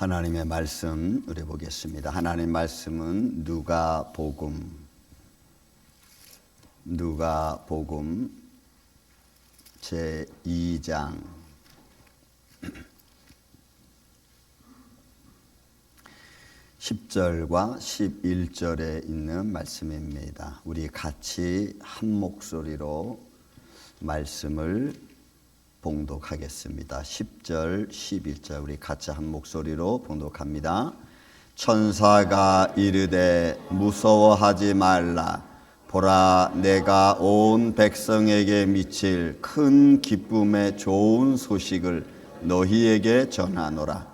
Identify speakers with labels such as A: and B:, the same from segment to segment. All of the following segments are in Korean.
A: 하나님의 말씀 우리 보겠습니다. 하나님의 말씀은 누가복음 제2장 10절과 11절에 있는 말씀입니다. 우리 같이 한 목소리로 말씀을 봉독하겠습니다. 10절, 11절 우리 같이 한 목소리로 봉독합니다. 천사가 이르되 무서워하지 말라. 보라, 내가 온 백성에게 미칠 큰 기쁨의 좋은 소식을 너희에게 전하노라.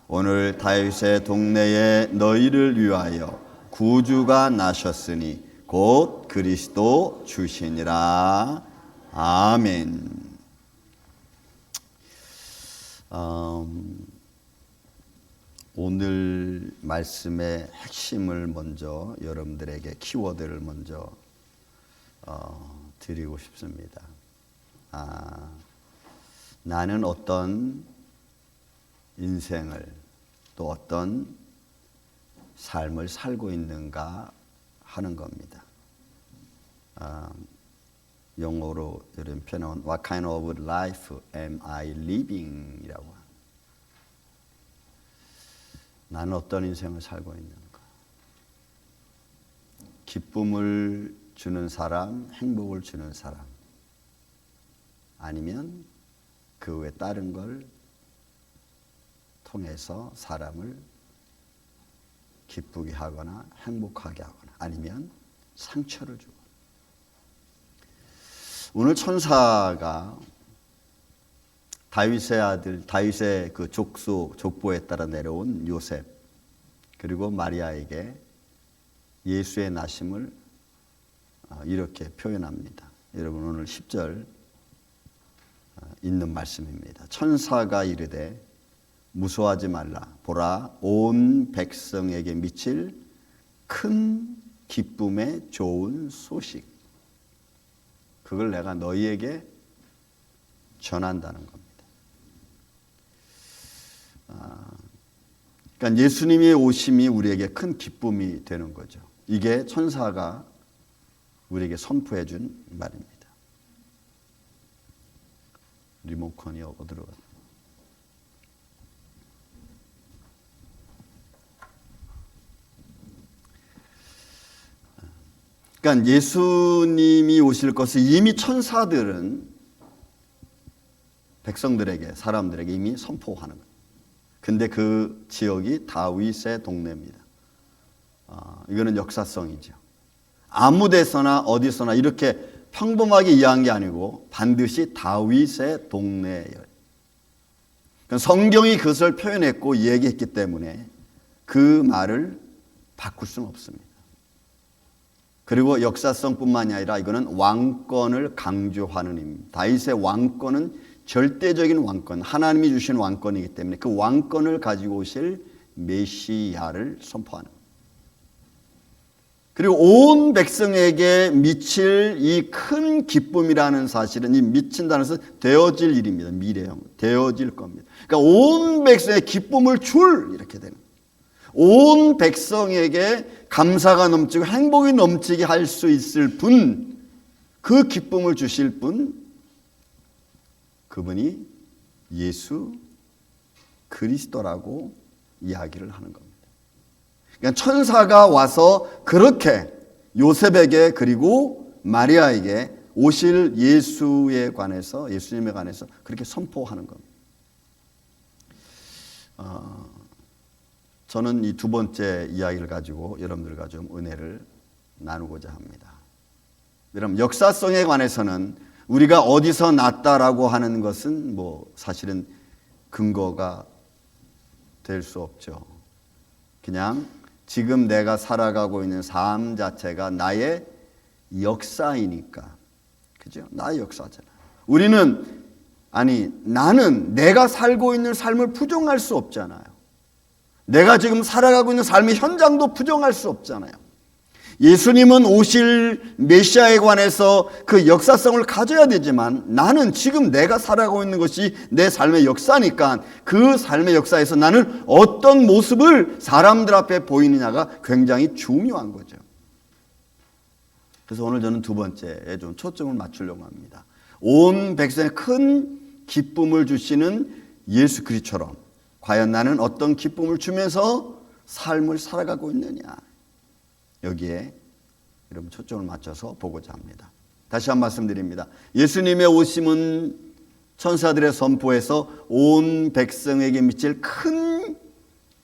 A: 오늘 다윗의 동네에 너희를 위하여 구주가 나셨으니 곧 그리스도 주시니라. 아멘. 오늘 말씀의 핵심을 먼저 여러분들에게 키워드를 먼저 드리고 싶습니다. 나는 어떤 인생을 또 어떤 삶을 살고 있는가 하는 겁니다. 영어로 이런 표현은 What kind of life am I living? 이라고. 나는 어떤 인생을 살고 있는가? 기쁨을 주는 사람, 행복을 주는 사람, 아니면 그 외 다른 걸 통해서 사람을 기쁘게 하거나 행복하게 하거나 아니면 상처를 주고. 오늘 천사가 다윗의 아들, 다윗의 그 족보에 따라 내려온 요셉 그리고 마리아에게 예수의 나심을 이렇게 표현합니다. 여러분 오늘 10절 있는 말씀입니다. 천사가 이르되 무서워하지 말라. 보라, 온 백성에게 미칠 큰 기쁨의 좋은 소식. 그걸 내가 너희에게 전한다는 겁니다. 그러니까 예수님의 오심이 우리에게 큰 기쁨이 되는 거죠. 이게 천사가 우리에게 선포해 준 말입니다. 리모컨이 어디로 갔나? 그러니까 예수님이 오실 것을 이미 천사들은 백성들에게, 사람들에게 이미 선포하는 거예요. 근데 그 지역이 다윗의 동네입니다. 이거는 역사성이죠. 아무 데서나 어디서나 이렇게 평범하게 이해한 게 아니고 반드시 다윗의 동네예요. 그러니까 성경이 그것을 표현했고 얘기했기 때문에 그 말을 바꿀 수는 없습니다. 그리고 역사성뿐만이 아니라 이거는 왕권을 강조하는 의미입니다. 다윗의 왕권은 절대적인 왕권, 하나님이 주신 왕권이기 때문에 그 왕권을 가지고 오실 메시아를 선포하는 겁니다. 그리고 온 백성에게 미칠 이 큰 기쁨이라는 사실은 이 미친다는 것은 되어질 일입니다. 미래형, 되어질 겁니다. 그러니까 온 백성의 기쁨을 줄 이렇게 되는 거예요. 온 백성에게 감사가 넘치고 행복이 넘치게 할 수 있을 분, 그 기쁨을 주실 분, 그분이 예수 그리스도라고 이야기를 하는 겁니다. 그러니까 천사가 와서 그렇게 요셉에게 그리고 마리아에게 오실 예수에 관해서, 예수님에 관해서 그렇게 선포하는 겁니다. 저는 이 두 번째 이야기를 가지고 여러분들과 좀 은혜를 나누고자 합니다. 여러분, 역사성에 관해서는 우리가 어디서 났다라고 하는 것은 사실은 근거가 될 수 없죠. 그냥 지금 내가 살아가고 있는 삶 자체가 나의 역사이니까. 그죠? 나의 역사잖아요. 나는 내가 살고 있는 삶을 부정할 수 없잖아요. 내가 지금 살아가고 있는 삶의 현장도 부정할 수 없잖아요. 예수님은 오실 메시아에 관해서 그 역사성을 가져야 되지만 나는 지금 내가 살아가고 있는 것이 내 삶의 역사니까 그 삶의 역사에서 나는 어떤 모습을 사람들 앞에 보이느냐가 굉장히 중요한 거죠. 그래서 오늘 저는 두 번째에 좀 초점을 맞추려고 합니다. 온 백성에 큰 기쁨을 주시는 예수 그리스도처럼 과연 나는 어떤 기쁨을 주면서 삶을 살아가고 있느냐, 여기에 여러분 초점을 맞춰서 보고자 합니다. 다시 한 말씀드립니다. 예수님의 오심은 천사들의 선포에서 온 백성에게 미칠 큰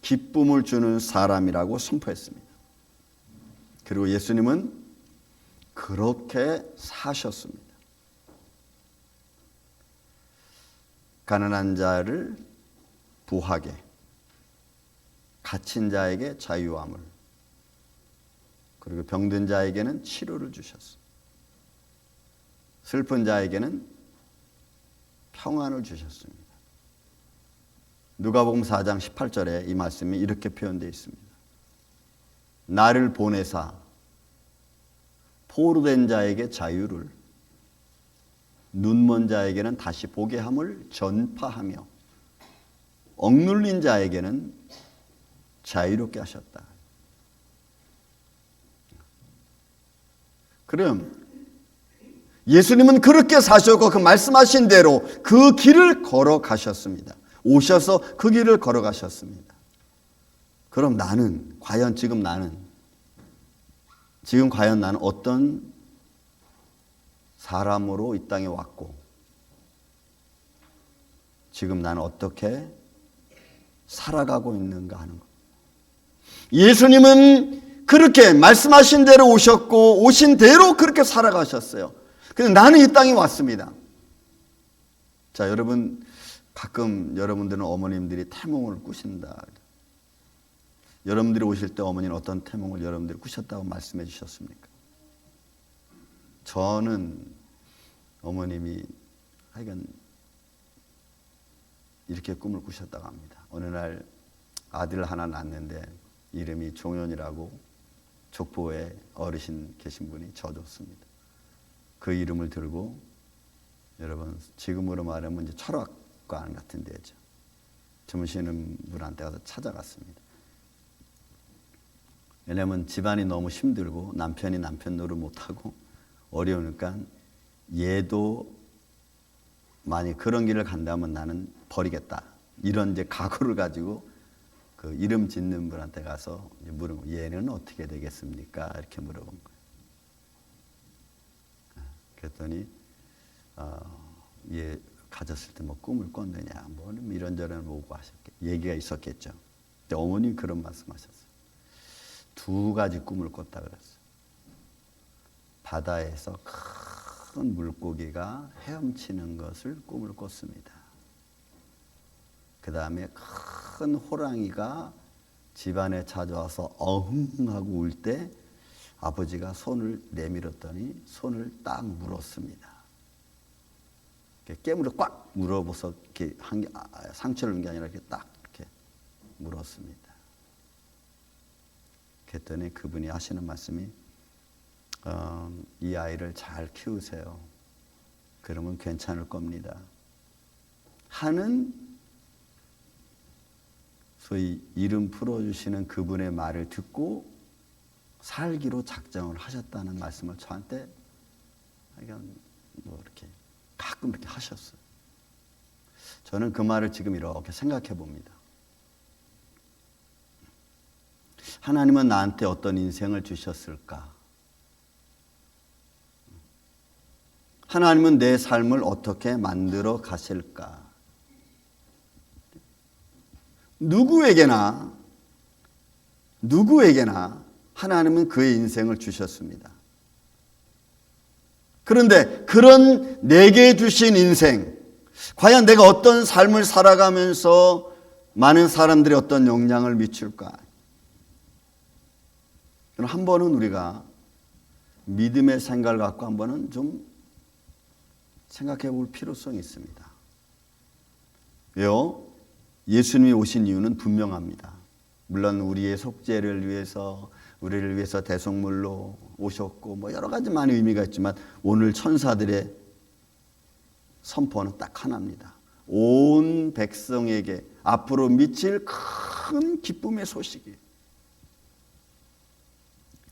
A: 기쁨을 주는 사람이라고 선포했습니다. 그리고 예수님은 그렇게 사셨습니다. 가난한 자를 부하게, 갇힌 자에게 자유함을, 그리고 병든 자에게는 치료를 주셨어요. 슬픈 자에게는 평안을 주셨습니다. 누가복음 4장 18절에 이 말씀이 이렇게 표현되어 있습니다. 나를 보내사 포로된 자에게 자유를, 눈먼 자에게는 다시 보게 함을 전파하며 억눌린 자에게는 자유롭게 하셨다. 그럼 예수님은 그렇게 사셨고 그 말씀하신 대로 그 길을 걸어가셨습니다. 오셔서 그 길을 걸어가셨습니다. 그럼 나는 과연 지금 과연 나는 어떤 사람으로 이 땅에 왔고 지금 나는 어떻게 살아가고 있는가 하는 것. 예수님은 그렇게 말씀하신 대로 오셨고 오신 대로 그렇게 살아가셨어요. 그래서 나는 이 땅에 왔습니다. 자, 여러분, 가끔 여러분들은 어머님들이 태몽을 꾸신다. 여러분들이 오실 때 어머니는 어떤 태몽을 여러분들이 꾸셨다고 말씀해 주셨습니까? 저는 어머님이 하여간 이렇게 꿈을 꾸셨다고 합니다. 어느 날 아들 하나 낳았는데 이름이 종현이라고 족보에 어르신 계신 분이 져줬습니다. 그 이름을 들고 여러분 지금으로 말하면 이제 철학관 같은 데죠. 주무시는 분한테 가서 찾아갔습니다. 왜냐하면 집안이 너무 힘들고 남편이 남편 노릇 못하고 어려우니까 얘도 만약 그런 길을 간다면 나는 버리겠다. 이런 이제 각오를 가지고 그 이름 짓는 분한테 가서 물어본 거예요. 얘는 어떻게 되겠습니까? 이렇게 물어본 거예요. 그랬더니 얘 가졌을 때 뭐 꿈을 꿨느냐, 뭐 이런저런 오고 얘기가 있었겠죠. 근데 어머니 그런 말씀하셨어요. 두 가지 꿈을 꿨다 그랬어요. 바다에서 큰 물고기가 헤엄치는 것을 꿈을 꿨습니다. 그 다음에 큰 호랑이가 집안에 찾아와서 어흥하고 울 때 아버지가 손을 내밀었더니 손을 딱 물었습니다. 깨물어 꽉 물어서 이렇게 상처를 넣은 게 아니라 이렇게 딱 이렇게 물었습니다. 그랬더니 그분이 하시는 말씀이 이 아이를 잘 키우세요. 그러면 괜찮을 겁니다. 하는 소위 이름 풀어주시는 그분의 말을 듣고 살기로 작정을 하셨다는 말씀을 저한테 뭐 이렇게 가끔 이렇게 하셨어요. 저는 그 말을 지금 이렇게 생각해 봅니다. 하나님은 나한테 어떤 인생을 주셨을까? 하나님은 내 삶을 어떻게 만들어 가실까? 누구에게나 하나님은 그의 인생을 주셨습니다. 그런데 그런 내게 주신 인생, 과연 내가 어떤 삶을 살아가면서 많은 사람들이 어떤 영향을 미칠까? 한 번은 우리가 믿음의 생각을 갖고 한 번은 좀 생각해 볼 필요성이 있습니다. 왜요? 예수님이 오신 이유는 분명합니다. 물론 우리의 속죄를 위해서, 우리를 위해서 대속물로 오셨고 뭐 여러 가지 많은 의미가 있지만 오늘 천사들의 선포는 딱 하나입니다. 온 백성에게 앞으로 미칠 큰 기쁨의 소식이.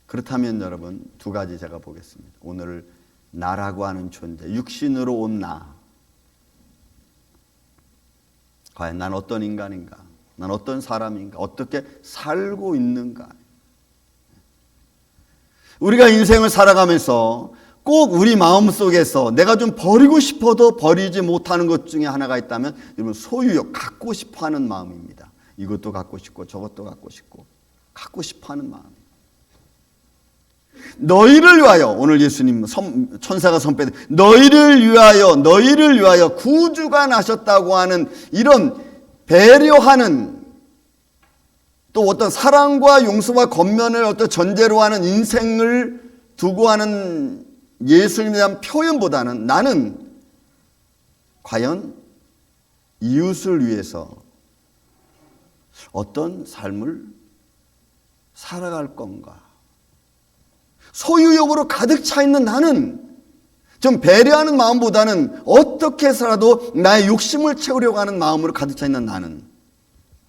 A: 그렇다면 여러분 두 가지 제가 보겠습니다. 오늘 나라고 하는 존재, 육신으로 온 나. 과연 난 어떤 인간인가? 난 어떤 사람인가? 어떻게 살고 있는가? 우리가 인생을 살아가면서 꼭 우리 마음속에서 내가 좀 버리고 싶어도 버리지 못하는 것 중에 하나가 있다면 여러분 소유욕, 갖고 싶어하는 마음입니다. 이것도 갖고 싶고 저것도 갖고 싶고 갖고 싶어하는 마음. 너희를 위하여 오늘 예수님 천사가 선포해 너희를 위하여 구주가 나셨다고 하는 이런 배려하는 또 어떤 사랑과 용서와 권면을 어떤 전제로 하는 인생을 두고 하는 예수님에 대한 표현보다는 나는 과연 이웃을 위해서 어떤 삶을 살아갈 건가? 소유욕으로 가득 차 있는 나는 좀 배려하는 마음보다는 어떻게 해서라도 나의 욕심을 채우려고 하는 마음으로 가득 차 있는 나는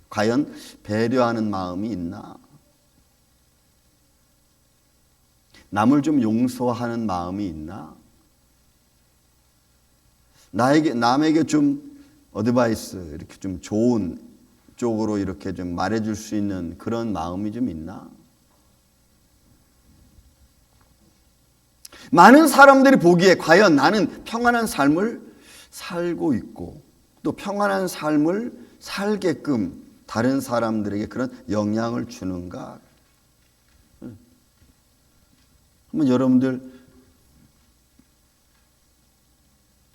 A: 과연 배려하는 마음이 있나? 남을 좀 용서하는 마음이 있나? 남에게 좀 어드바이스, 이렇게 좀 좋은 쪽으로 이렇게 좀 말해줄 수 있는 그런 마음이 좀 있나? 많은 사람들이 보기에 과연 나는 평안한 삶을 살고 있고 또 평안한 삶을 살게끔 다른 사람들에게 그런 영향을 주는가? 한번 여러분들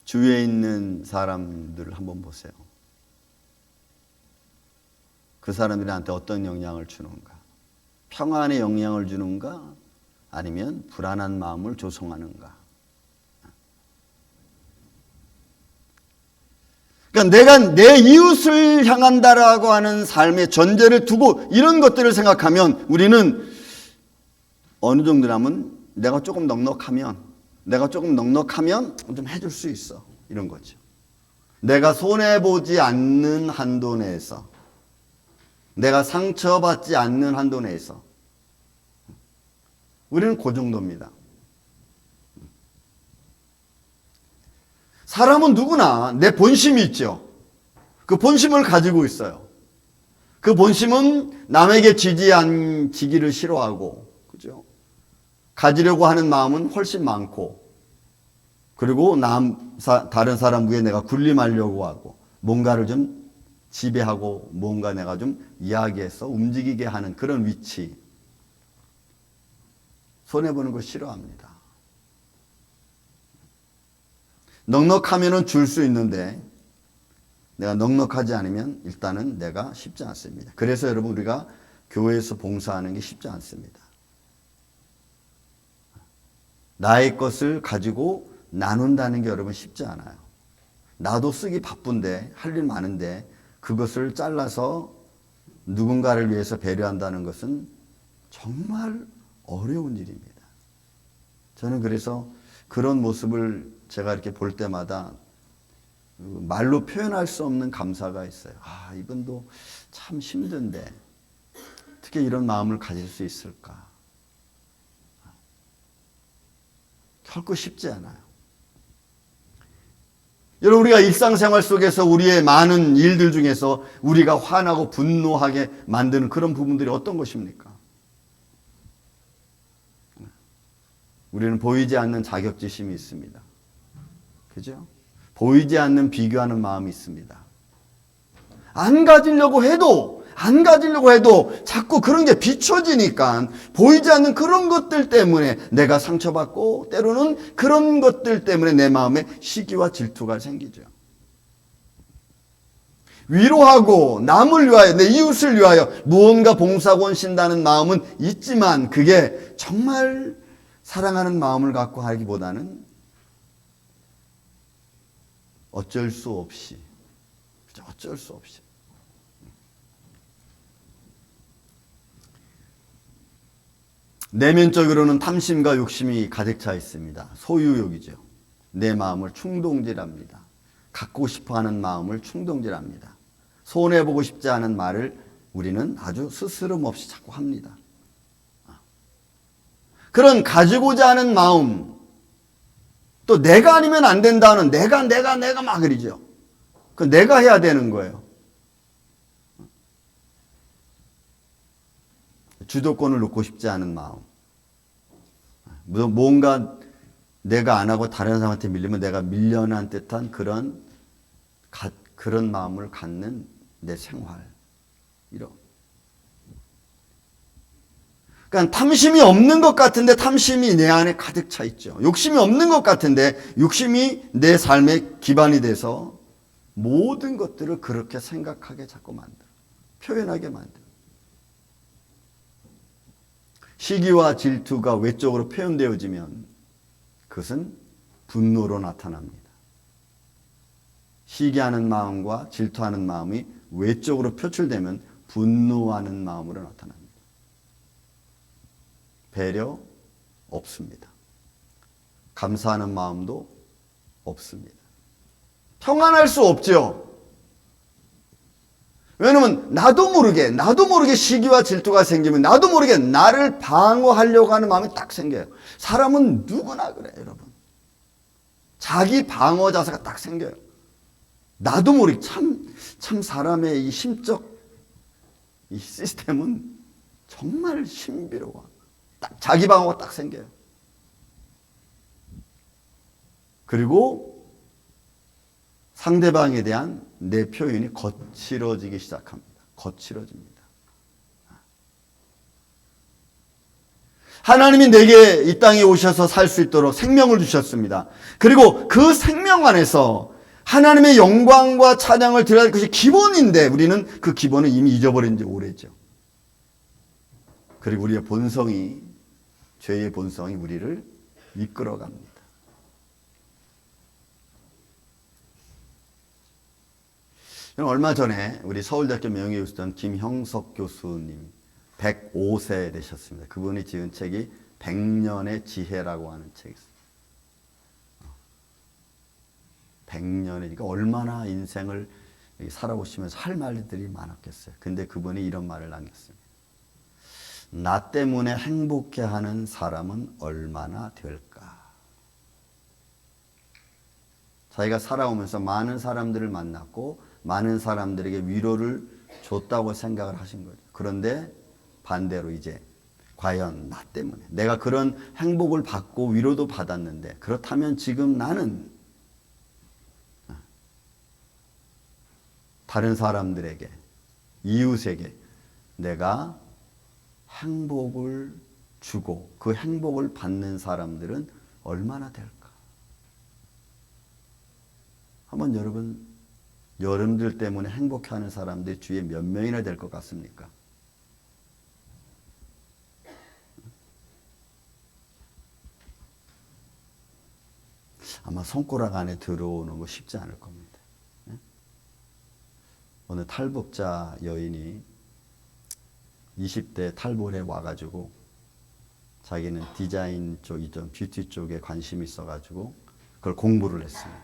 A: 주위에 있는 사람들을 한번 보세요. 그 사람들이 나한테 어떤 영향을 주는가? 평안에 영향을 주는가? 아니면 불안한 마음을 조성하는가? 그러니까 내가 내 이웃을 향한다라고 하는 삶의 전제를 두고 이런 것들을 생각하면 우리는 어느 정도라면 내가 조금 넉넉하면 좀 해줄 수 있어. 이런 거죠. 내가 손해보지 않는 한도 내에서, 내가 상처받지 않는 한도 내에서 우리는 그 정도입니다. 사람은 누구나 내 본심이 있죠. 그 본심을 가지고 있어요. 그 본심은 남에게 지기를 싫어하고, 그죠? 가지려고 하는 마음은 훨씬 많고, 그리고 다른 사람 위에 내가 군림하려고 하고, 뭔가를 좀 지배하고, 뭔가 내가 좀 이야기해서 움직이게 하는 그런 위치. 손해보는 걸 싫어합니다. 넉넉하면은 줄 수 있는데 내가 넉넉하지 않으면 일단은 내가 쉽지 않습니다. 그래서 여러분 우리가 교회에서 봉사하는 게 쉽지 않습니다. 나의 것을 가지고 나눈다는 게 여러분 쉽지 않아요. 나도 쓰기 바쁜데 할 일 많은데 그것을 잘라서 누군가를 위해서 배려한다는 것은 정말 어려운 일입니다. 저는 그래서 그런 모습을 제가 이렇게 볼 때마다 말로 표현할 수 없는 감사가 있어요. 아, 이분도 참 힘든데 어떻게 이런 마음을 가질 수 있을까? 결코 쉽지 않아요. 여러분, 우리가 일상생활 속에서 우리의 많은 일들 중에서 우리가 화나고 분노하게 만드는 그런 부분들이 어떤 것입니까? 우리는 보이지 않는 자격지심이 있습니다. 그죠? 보이지 않는 비교하는 마음이 있습니다. 안 가지려고 해도 자꾸 그런 게 비춰지니까 보이지 않는 그런 것들 때문에 내가 상처받고 때로는 그런 것들 때문에 내 마음에 시기와 질투가 생기죠. 위로하고 남을 위하여, 내 이웃을 위하여 무언가 봉사하고 헌신다는 마음은 있지만 그게 정말 사랑하는 마음을 갖고 하기보다는 어쩔 수 없이. 내면적으로는 탐심과 욕심이 가득 차 있습니다. 소유욕이죠. 내 마음을 충동질합니다. 갖고 싶어하는 마음을 충동질합니다. 손해보고 싶지 않은 말을 우리는 아주 스스럼 없이 자꾸 합니다. 그런 가지고자 하는 마음, 또 내가 아니면 안 된다는 내가 막 그러죠. 그 내가 해야 되는 거예요. 주도권을 놓고 싶지 않은 마음. 뭔가 내가 안 하고 다른 사람한테 밀리면 내가 밀려난 듯한 그런 마음을 갖는 내 생활. 이런. 그러니까 탐심이 없는 것 같은데 탐심이 내 안에 가득 차 있죠. 욕심이 없는 것 같은데 욕심이 내 삶의 기반이 돼서 모든 것들을 그렇게 생각하게 자꾸 만들어. 표현하게 만들어. 시기와 질투가 외적으로 표현되어지면 그것은 분노로 나타납니다. 시기하는 마음과 질투하는 마음이 외적으로 표출되면 분노하는 마음으로 나타납니다. 배려 없습니다. 감사하는 마음도 없습니다. 평안할 수 없죠. 왜냐하면 나도 모르게 시기와 질투가 생기면 나도 모르게 나를 방어하려고 하는 마음이 딱 생겨요. 사람은 누구나 그래요, 여러분. 자기 방어 자세가 딱 생겨요. 나도 모르게 참 사람의 이 심적 이 시스템은 정말 신비로워. 딱 자기 방어가 딱 생겨요. 그리고 상대방에 대한 내 표현이 거칠어지기 시작합니다. 거칠어집니다. 하나님이 내게 이 땅에 오셔서 살 수 있도록 생명을 주셨습니다. 그리고 그 생명 안에서 하나님의 영광과 찬양을 드려야 할 것이 기본인데 우리는 그 기본을 이미 잊어버린 지 오래죠. 그리고 우리의 본성이, 죄의 본성이 우리를 이끌어갑니다. 얼마 전에 우리 서울대학교 명예교수던 김형석 교수님 105세 되셨습니다. 그분이 지은 책이 100년의 지혜라고 하는 책이 있습니다. 100년이니까 얼마나 인생을 살아오시면서 할 말들이 많았겠어요. 근데 그분이 이런 말을 남겼습니다. 나 때문에 행복해하는 사람은 얼마나 될까? 자기가 살아오면서 많은 사람들을 만났고 많은 사람들에게 위로를 줬다고 생각을 하신 거죠. 그런데 반대로 이제 과연 나 때문에 내가 그런 행복을 받고 위로도 받았는데 그렇다면 지금 나는 다른 사람들에게 이웃에게 내가 행복을 주고 그 행복을 받는 사람들은 얼마나 될까? 한번 여러분들 때문에 행복해하는 사람들이 주위에 몇 명이나 될 것 같습니까? 아마 손가락 안에 들어오는 거 쉽지 않을 겁니다. 어느 탈북자 여인이 20대 탈북에 와가지고 자기는 디자인 쪽, 뷰티 쪽에 관심이 있어가지고 그걸 공부를 했습니다.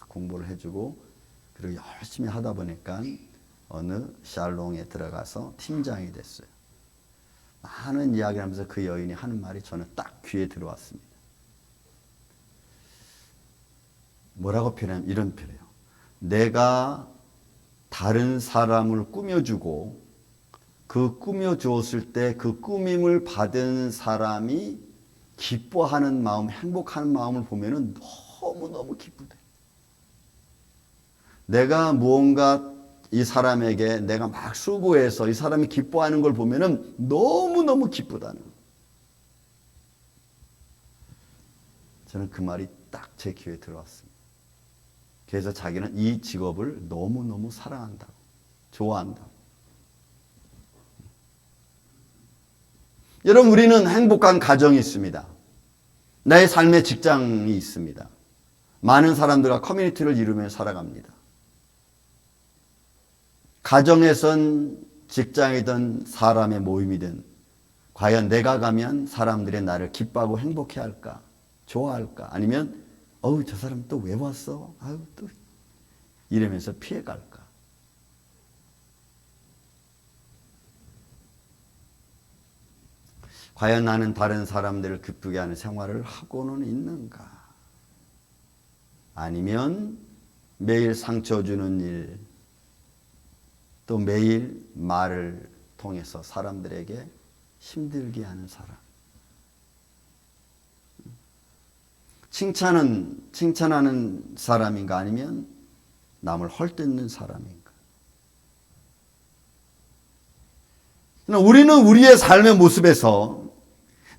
A: 공부를 해주고 그리고 열심히 하다 보니까 어느 샬롱에 들어가서 팀장이 됐어요. 많은 이야기를 하면서 그 여인이 하는 말이 저는 딱 귀에 들어왔습니다. 뭐라고 표현하면 이런 표현이에요. 내가 다른 사람을 꾸며주고 그 꾸며주었을 때 그 꾸밈을 받은 사람이 기뻐하는 마음, 행복하는 마음을 보면은 너무너무 기쁘대. 내가 무언가 이 사람에게 내가 막 수고해서 이 사람이 기뻐하는 걸 보면은 너무너무 기쁘다는. 저는 그 말이 딱 제 귀에 들어왔습니다. 그래서 자기는 이 직업을 너무너무 사랑한다고, 좋아한다고. 여러분, 우리는 행복한 가정이 있습니다. 나의 삶의 직장이 있습니다. 많은 사람들과 커뮤니티를 이루며 살아갑니다. 가정에선 직장이든 사람의 모임이든 과연 내가 가면 사람들이 나를 기뻐하고 행복해 할까? 좋아할까? 아니면 어우 저 사람 또 왜 왔어? 아유 또 이러면서 피해 갈까? 과연 나는 다른 사람들을 기쁘게 하는 생활을 하고는 있는가? 아니면 매일 상처 주는 일, 또 매일 말을 통해서 사람들에게 힘들게 하는 사람. 칭찬하는 사람인가 아니면 남을 헐뜯는 사람인가? 우리는 우리의 삶의 모습에서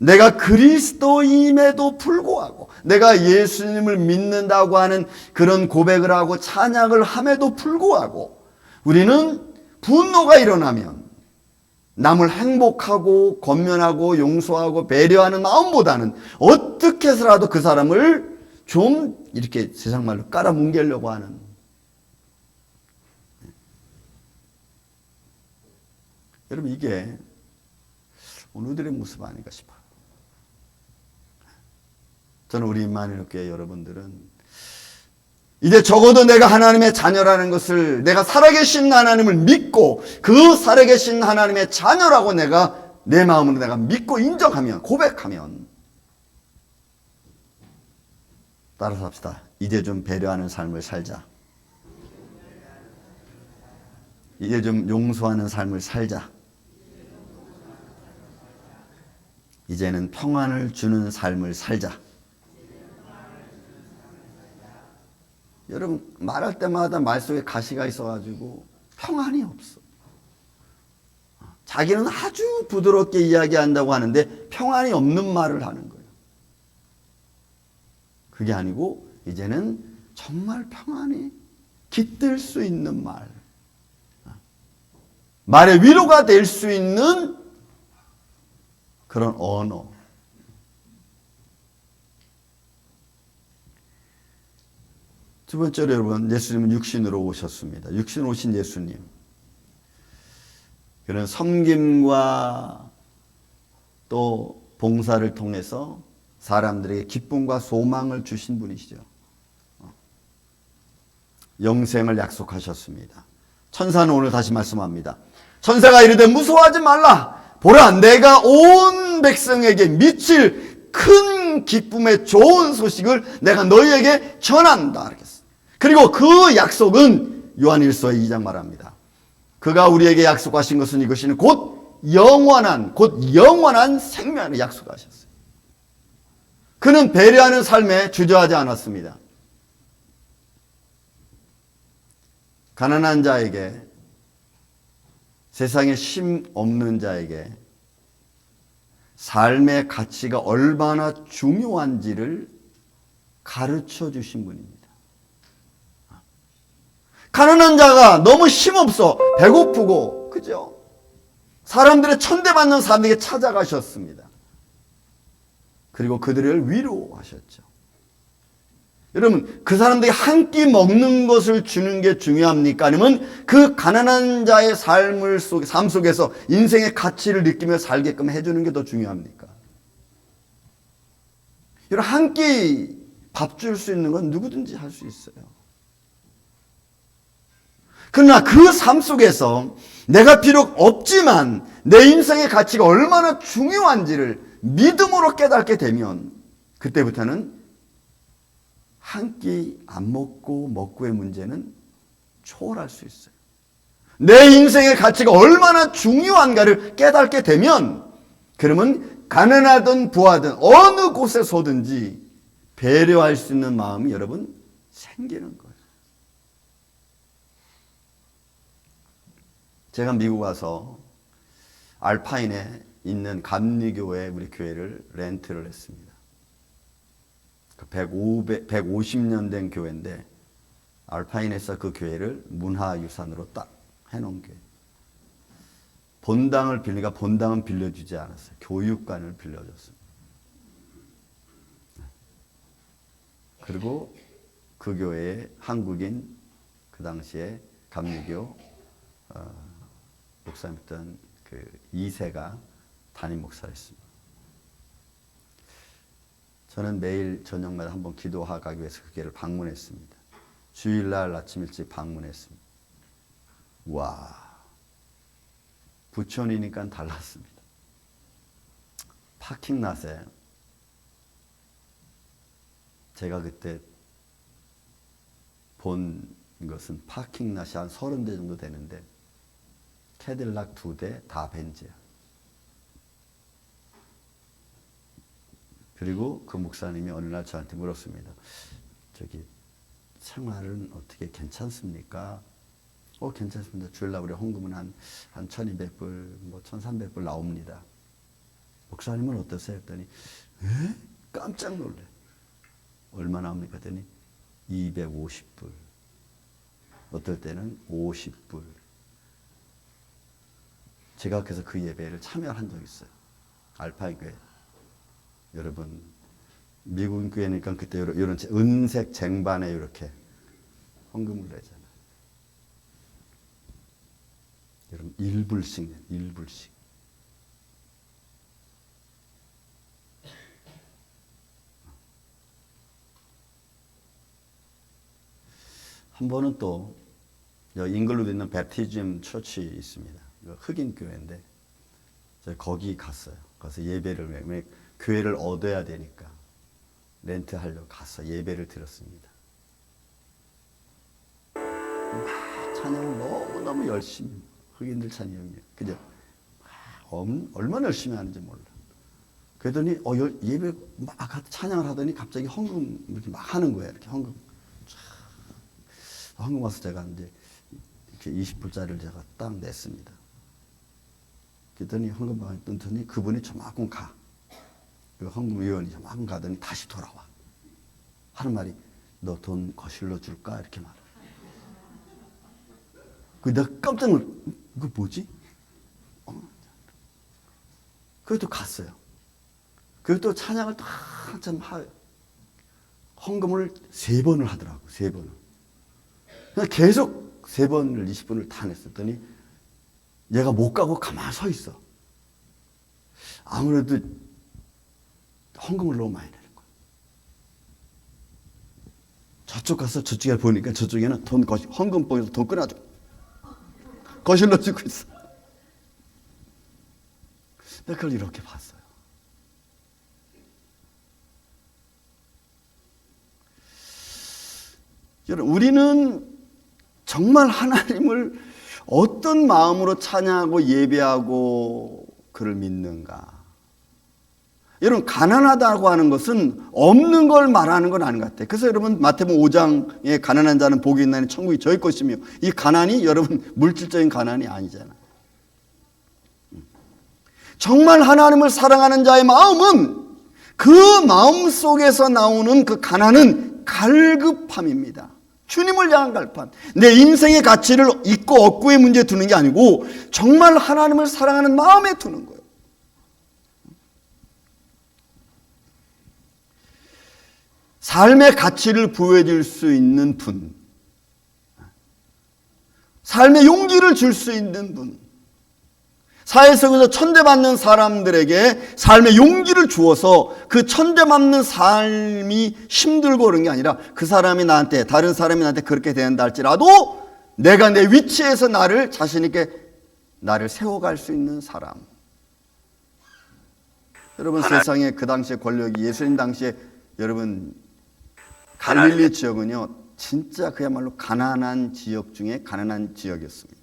A: 내가 그리스도임에도 불구하고 내가 예수님을 믿는다고 하는 그런 고백을 하고 찬양을 함에도 불구하고 우리는 분노가 일어나면 남을 행복하고 권면하고 용서하고 배려하는 마음보다는 어떻게 해서라도 그 사람을 좀 이렇게 세상 말로 깔아뭉개려고 하는, 여러분 이게 오늘들의 모습 아닌가 싶어요. 저는 우리 임마누엘 교회 여러분들은 이제 적어도 내가 하나님의 자녀라는 것을, 내가 살아계신 하나님을 믿고 그 살아계신 하나님의 자녀라고 내가 내 마음으로 내가 믿고 인정하면, 고백하면, 따라서 합시다. 이제 좀 배려하는 삶을 살자. 이제 좀 용서하는 삶을 살자. 이제는 평안을 주는 삶을 살자. 여러분 말할 때마다 말 속에 가시가 있어가지고 평안이 없어. 자기는 아주 부드럽게 이야기한다고 하는데 평안이 없는 말을 하는 거예요. 그게 아니고 이제는 정말 평안이 깃들 수 있는 말, 말의 위로가 될 수 있는 그런 언어. 두 번째로 여러분, 예수님은 육신으로 오셨습니다. 육신으로 오신 예수님. 그런 섬김과 또 봉사를 통해서 사람들에게 기쁨과 소망을 주신 분이시죠. 영생을 약속하셨습니다. 천사는 오늘 다시 말씀합니다. 천사가 이르되 무서워하지 말라. 보라, 내가 온 백성에게 미칠 큰 기쁨의 좋은 소식을 내가 너희에게 전한다. 그리고 그 약속은 요한일서 2장 말합니다. 그가 우리에게 약속하신 것은 이것이니 곧 영원한 생명을 약속하셨어요. 그는 배려하는 삶에 주저하지 않았습니다. 가난한 자에게, 세상에 심 없는 자에게 삶의 가치가 얼마나 중요한지를 가르쳐 주신 분입니다. 가난한 자가 너무 힘없어 배고프고, 그죠? 사람들의 천대받는 사람에게 찾아가셨습니다. 그리고 그들을 위로하셨죠. 여러분, 그 사람들이 한 끼 먹는 것을 주는 게 중요합니까? 아니면 그 가난한 자의 삶 속에서 인생의 가치를 느끼며 살게끔 해주는 게 더 중요합니까? 여러분, 한 끼 밥 줄 수 있는 건 누구든지 할 수 있어요. 그러나 그 삶 속에서 내가 비록 없지만 내 인생의 가치가 얼마나 중요한지를 믿음으로 깨닫게 되면 그때부터는 한 끼 안 먹고의 문제는 초월할 수 있어요. 내 인생의 가치가 얼마나 중요한가를 깨닫게 되면 그러면 가난하든 부하든 어느 곳에서든지 배려할 수 있는 마음이 여러분 생기는 거예요. 제가 미국 와서 알파인에 있는 감리교회 우리 교회를 렌트를 했습니다. 150년 된 교회인데 알파인에서 그 교회를 문화유산으로 딱 해놓은 교회. 본당을 빌리니까 본당은 빌려주지 않았어요. 교육관을 빌려줬습니다. 그리고 그 교회에 한국인 그 당시에 감리교 목사님이었던 그 2세가 담임 목사였습니다. 저는 매일 저녁마다 한번 기도하기 위해서 그 교회를 방문했습니다. 주일날 아침 일찍 방문했습니다. 와, 부천이니까 달랐습니다. 파킹랏에 제가 그때 본 것은 파킹랏이 한 30대 정도 되는데 캐딜락 2대 다 벤츠야. 그리고 그 목사님이 어느 날 저한테 물었습니다. 저기 생활은 어떻게 괜찮습니까? 괜찮습니다. 주일날 우리 헌금은 한 1200불, 뭐 1300불 나옵니다. 목사님은 어떠세요? 했더니 깜짝 놀래. 얼마 나옵니까? 했더니 250불. 어떨 때는 50불. 제가 그래서 그 예배를 참여한 적이 있어요. 알파인 교회. 여러분, 미국 교회니까 그때 이런 은색 쟁반에 이렇게 헌금을 내잖아요. 여러분, 1불씩 내, 1불씩. 한 번은 또 잉글루드에 있는 베티즘 처치 있습니다. 흑인 교회인데 거기 갔어요. 가서 예배를 교회를 얻어야 되니까 렌트하려고 가서 예배를 드렸습니다. 막 찬양을 너무너무 열심히 흑인들 찬양이에요. 그죠? 얼마나 열심히 하는지 몰라. 그러더니 예배 막 찬양을 하더니 갑자기 헌금 이렇게 막 하는 거예요. 이렇게 헌금 와서 제가 이제 이렇게 20불짜리를 제가 딱 냈습니다. 그랬더니 헌금방에 뜬더니 그분이 저만큼 가. 그 헌금위원이 저만큼 가더니 다시 돌아와. 하는 말이 너 돈 거실로 줄까? 이렇게 말해. 내가 깜짝 놀라. 이거 뭐지? 그래도 갔어요. 그리고 또 찬양을 다 한참 헌금을 3번을 하더라고. 3번을. 계속 3번을 20분을 다 냈었더니 얘가 못 가고 가만히 서 있어. 아무래도 헌금을 너무 많이 내는 거야. 저쪽 가서 저쪽에 보니까 저쪽에는 헌금봉에서 돈 끊어줘. 거실로 주고 있어. 내가 그걸 이렇게 봤어요. 여러분, 우리는 정말 하나님을 어떤 마음으로 찬양하고 예배하고 그를 믿는가? 여러분, 가난하다고 하는 것은 없는 걸 말하는 건 아닌 것 같아요. 그래서 여러분, 마태복음 5장에 가난한 자는 복이 있나니 천국이 저희 것이며, 이 가난이 여러분 물질적인 가난이 아니잖아요. 정말 하나님을 사랑하는 자의 마음은 그 마음 속에서 나오는 그 가난은 갈급함입니다. 주님을 향한 갈판. 내 인생의 가치를 있고 없고의 문제에 두는 게 아니고 정말 하나님을 사랑하는 마음에 두는 거예요. 삶의 가치를 부여해 줄 수 있는 분, 삶의 용기를 줄 수 있는 분, 사회 속에서 천대받는 사람들에게 삶의 용기를 주어서 그 천대받는 삶이 힘들고 그런 게 아니라 그 사람이 나한테, 다른 사람이 나한테 그렇게 된다 할지라도 내가 내 위치에서 나를 자신있게 나를 세워갈 수 있는 사람. 여러분, 세상에 그 당시에 권력이, 예수님 당시에 여러분 갈릴리 지역은요 진짜 그야말로 가난한 지역 중에 가난한 지역이었습니다.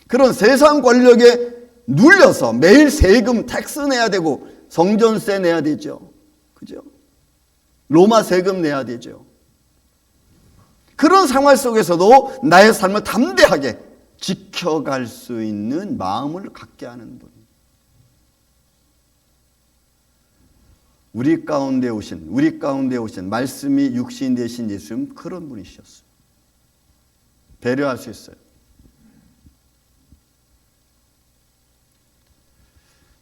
A: 그런 세상 권력에 눌려서 매일 세금, 텍스 내야 되고 성전세 내야 되죠. 그죠? 로마 세금 내야 되죠. 그런 생활 속에서도 나의 삶을 담대하게 지켜갈 수 있는 마음을 갖게 하는 분. 우리 가운데 오신 말씀이 육신 되신 예수님, 그런 분이셨어요. 배려할 수 있어요.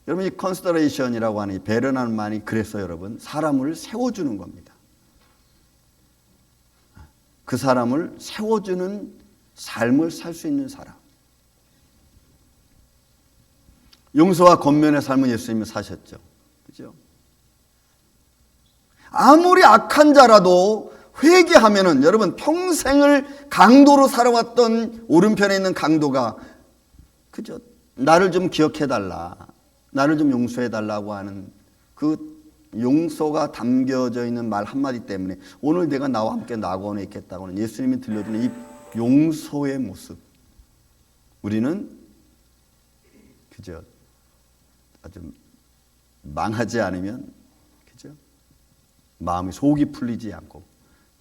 A: 여러분, 이 컨시더레이션이라고 하는 이 배려라는 말이 그래서 여러분 사람을 세워주는 겁니다. 그 사람을 세워주는 삶을 살 수 있는 사람. 용서와 권면의 삶을 예수님이 사셨죠. 그죠? 아무리 악한 자라도 회개하면은 여러분 평생을 강도로 살아왔던 오른편에 있는 강도가 그죠? 나를 좀 기억해달라, 나를 좀 용서해달라고 하는 그 용서가 담겨져 있는 말 한마디 때문에 오늘 내가 나와 함께 낙원에 있겠다고는 예수님이 들려주는 이 용서의 모습, 우리는 그죠? 아주 망하지 않으면 그죠? 마음이 속이 풀리지 않고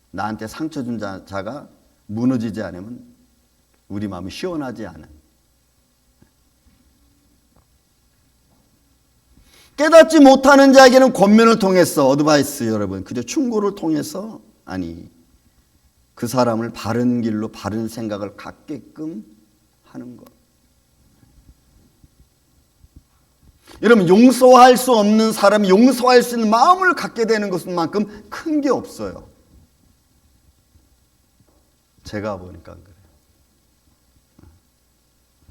A: 나한테 상처 준 자가 무너지지 않으면 우리 마음이 시원하지 않은, 깨닫지 못하는 자에게는 권면을 통해서 어드바이스 여러분 그저 충고를 통해서 아니 그 사람을 바른 길로 바른 생각을 갖게끔 하는 것. 여러분 용서할 수 없는 사람이 용서할 수 있는 마음을 갖게 되는 것만큼 큰 게 없어요. 제가 보니까 그래요.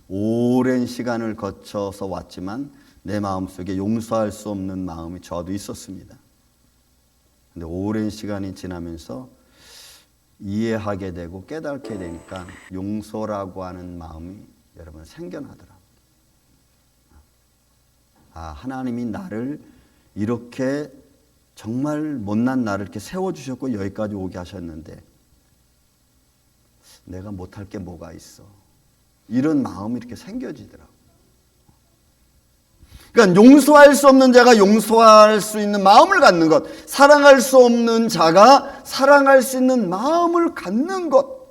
A: 오랜 시간을 거쳐서 왔지만 내 마음속에 용서할 수 없는 마음이 저도 있었습니다. 근데 오랜 시간이 지나면서 이해하게 되고 깨닫게 되니까 용서라고 하는 마음이 여러분 생겨나더라고요. 하나님이 나를 이렇게 정말 못난 나를 이렇게 세워주셨고 여기까지 오게 하셨는데 내가 못할 게 뭐가 있어. 이런 마음이 이렇게 생겨지더라고요. 그러니까 용서할 수 없는 자가 용서할 수 있는 마음을 갖는 것, 사랑할 수 없는 자가 사랑할 수 있는 마음을 갖는 것,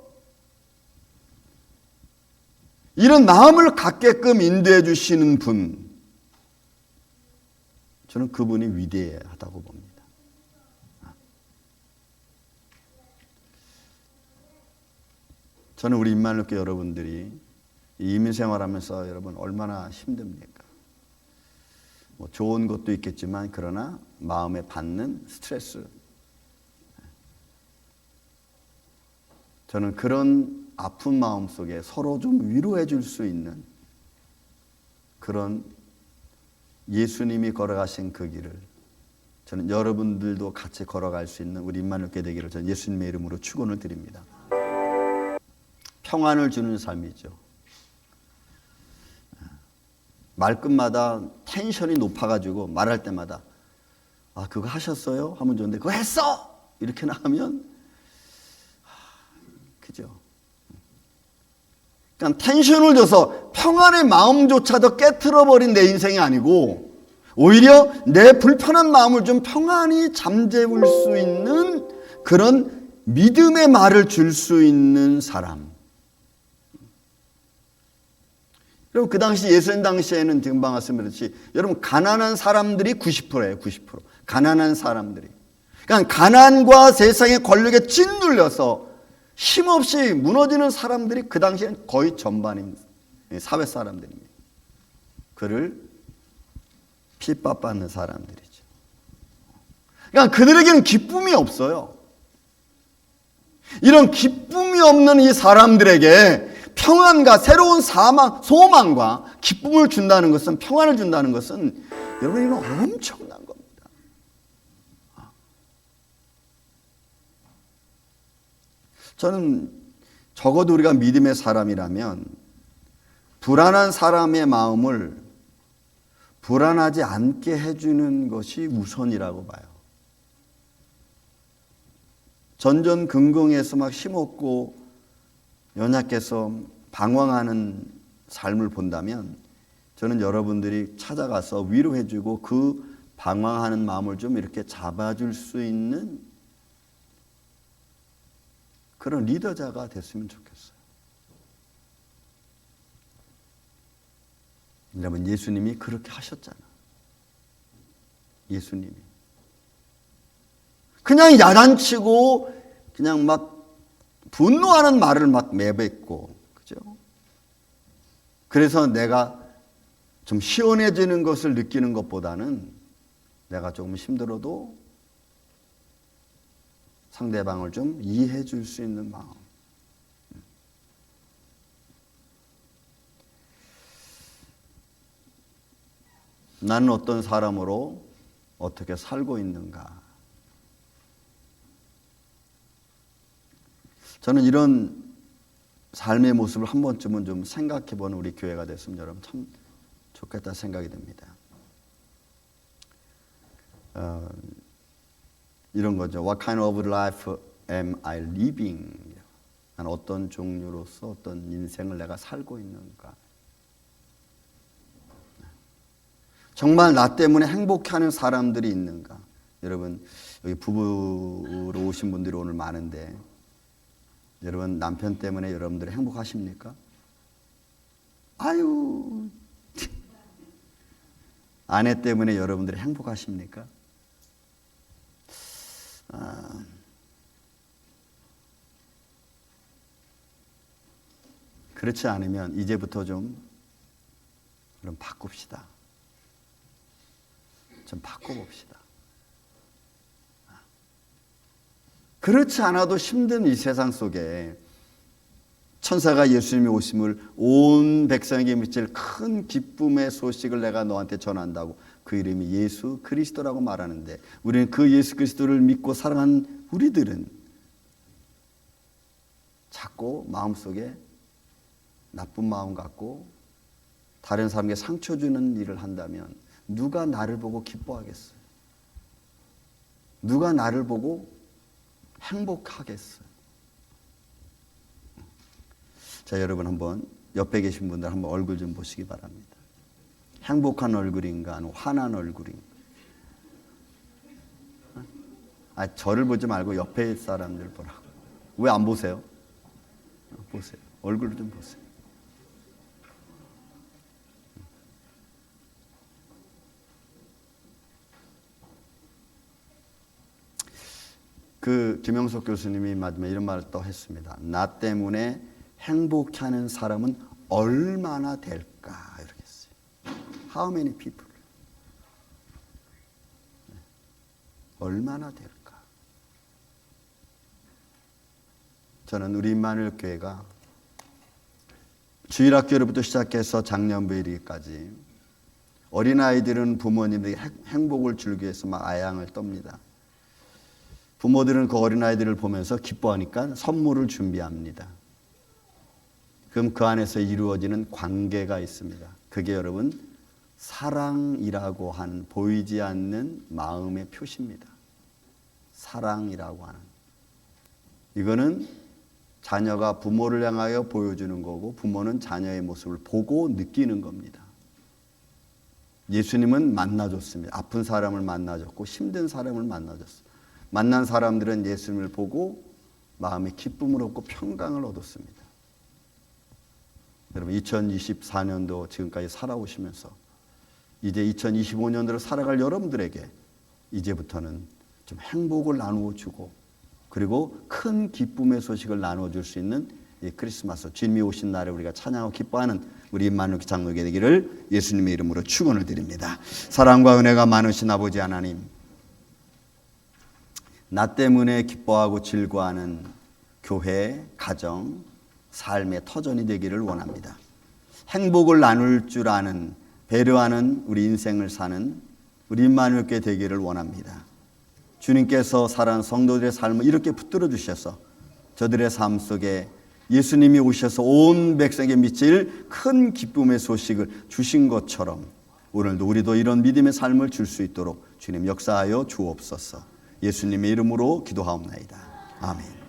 A: 이런 마음을 갖게끔 인도해 주시는 분, 저는 그분이 위대하다고 봅니다. 저는 우리 임마누엘교회 여러분들이 이민생활하면서 여러분 얼마나 힘듭니까? 뭐 좋은 것도 있겠지만 그러나 마음에 받는 스트레스, 저는 그런 아픈 마음 속에 서로 좀 위로해 줄 수 있는 그런 예수님이 걸어가신 그 길을 저는 여러분들도 같이 걸어갈 수 있는 우리 임마누엘교회 되기를 저는 예수님의 이름으로 축원을 드립니다. 평안을 주는 삶이죠. 말끝마다 텐션이 높아가지고 말할 때마다 그거 하셨어요? 하면 좋은데 그거 했어! 이렇게 나가면 그죠? 그러니까 텐션을 줘서 평안의 마음조차도 깨트려버린 내 인생이 아니고 오히려 내 불편한 마음을 좀 평안히 잠재울 수 있는 그런 믿음의 말을 줄 수 있는 사람. 여러분 그 당시 예수님 당시에는 지금 말씀드렸듯이 여러분 가난한 사람들이 90%예요. 90%. 가난한 사람들이. 그러니까 가난과 세상의 권력에 짓눌려서 힘없이 무너지는 사람들이 그 당시에는 거의 전반입니다. 사회 사람들입니다. 그를 핍박받는 사람들이죠. 그러니까 그들에게는 기쁨이 없어요. 이런 기쁨이 없는 이 사람들에게 평안과 새로운 소망과 기쁨을 준다는 것은, 평안을 준다는 것은 여러분 이건 엄청난 겁니다. 저는 적어도 우리가 믿음의 사람이라면 불안한 사람의 마음을 불안하지 않게 해주는 것이 우선이라고 봐요. 전전긍긍해서 막 힘없고 연약해서 방황하는 삶을 본다면 저는 여러분들이 찾아가서 위로해주고 그 방황하는 마음을 좀 이렇게 잡아줄 수 있는 그런 리더자가 됐으면 좋겠어요. 여러분 예수님이 그렇게 하셨잖아. 예수님이 그냥 야단치고 그냥 막 분노하는 말을 막 내뱉고, 그죠? 그래서 내가 좀 시원해지는 것을 느끼는 것보다는 내가 조금 힘들어도 상대방을 좀 이해해 줄 수 있는 마음. 나는 어떤 사람으로 어떻게 살고 있는가? 저는 이런 삶의 모습을 한 번쯤은 좀 생각해보는 우리 교회가 됐으면 여러분 참 좋겠다 생각이 듭니다. 이런 거죠. What kind of life am I living? 난 어떤 종류로서 어떤 인생을 내가 살고 있는가? 정말 나 때문에 행복해하는 사람들이 있는가? 여러분 여기 부부로 오신 분들이 오늘 많은데 여러분 남편 때문에 여러분들이 행복하십니까? 아유 아내 때문에 여러분들이 행복하십니까? 그렇지 않으면 이제부터 좀 그럼 바꿉시다. 좀 바꿔봅시다. 그렇지 않아도 힘든 이 세상 속에 천사가 예수님이 오심을 온 백성에게 미칠 큰 기쁨의 소식을 내가 너한테 전한다고 그 이름이 예수 그리스도라고 말하는데 우리는 그 예수 그리스도를 믿고 사랑한 우리들은 자꾸 마음속에 나쁜 마음 갖고 다른 사람에게 상처 주는 일을 한다면 누가 나를 보고 기뻐하겠어요? 누가 나를 보고 행복하겠어요? 자, 여러분 한번 옆에 계신 분들 한번 얼굴 좀 보시기 바랍니다. 행복한 얼굴인가, 화난 얼굴인가? 저를 보지 말고 옆에 사람들 보라고. 왜 안 보세요? 보세요. 얼굴을 좀 보세요. 그 김영석 교수님이 마지막에 이런 말을 또 했습니다. 나 때문에 행복해하는 사람은 얼마나 될까 이렇게 했어요. How many people? 얼마나 될까? 저는 우리 임마누엘 교회가 주일학교로부터 시작해서 작년부에 이르기까지 어린아이들은 부모님들에게 행복을 주기 위해서 막 아양을 떱니다. 부모들은 그 어린아이들을 보면서 기뻐하니까 선물을 준비합니다. 그럼 그 안에서 이루어지는 관계가 있습니다. 그게 여러분 사랑이라고 하는 보이지 않는 마음의 표시입니다. 사랑이라고 하는. 이거는 자녀가 부모를 향하여 보여주는 거고 부모는 자녀의 모습을 보고 느끼는 겁니다. 예수님은 만나줬습니다. 아픈 사람을 만나줬고 힘든 사람을 만나줬어요. 만난 사람들은 예수님을 보고 마음의 기쁨을 얻고 평강을 얻었습니다. 여러분 2024년도 지금까지 살아오시면서 이제 2025년도를 살아갈 여러분들에게 이제부터는 좀 행복을 나누어 주고 그리고 큰 기쁨의 소식을 나누어 줄 수 있는 이 크리스마스 주님이 오신 날에 우리가 찬양하고 기뻐하는 우리 임마누엘 장로교회 되기를 예수님의 이름으로 축원을 드립니다. 사랑과 은혜가 많으신 아버지 하나님, 나 때문에 기뻐하고 즐거워하는 교회, 가정, 삶의 터전이 되기를 원합니다. 행복을 나눌 줄 아는, 배려하는 우리 인생을 사는 우리 임마누엘 교회 되기를 원합니다. 주님께서 살아가는 성도들의 삶을 이렇게 붙들어 주셔서 저들의 삶 속에 예수님이 오셔서 온 백성에게 미칠 큰 기쁨의 소식을 주신 것처럼 오늘도 우리도 이런 믿음의 삶을 줄 수 있도록 주님 역사하여 주옵소서. 예수님의 이름으로 기도하옵나이다. 아멘.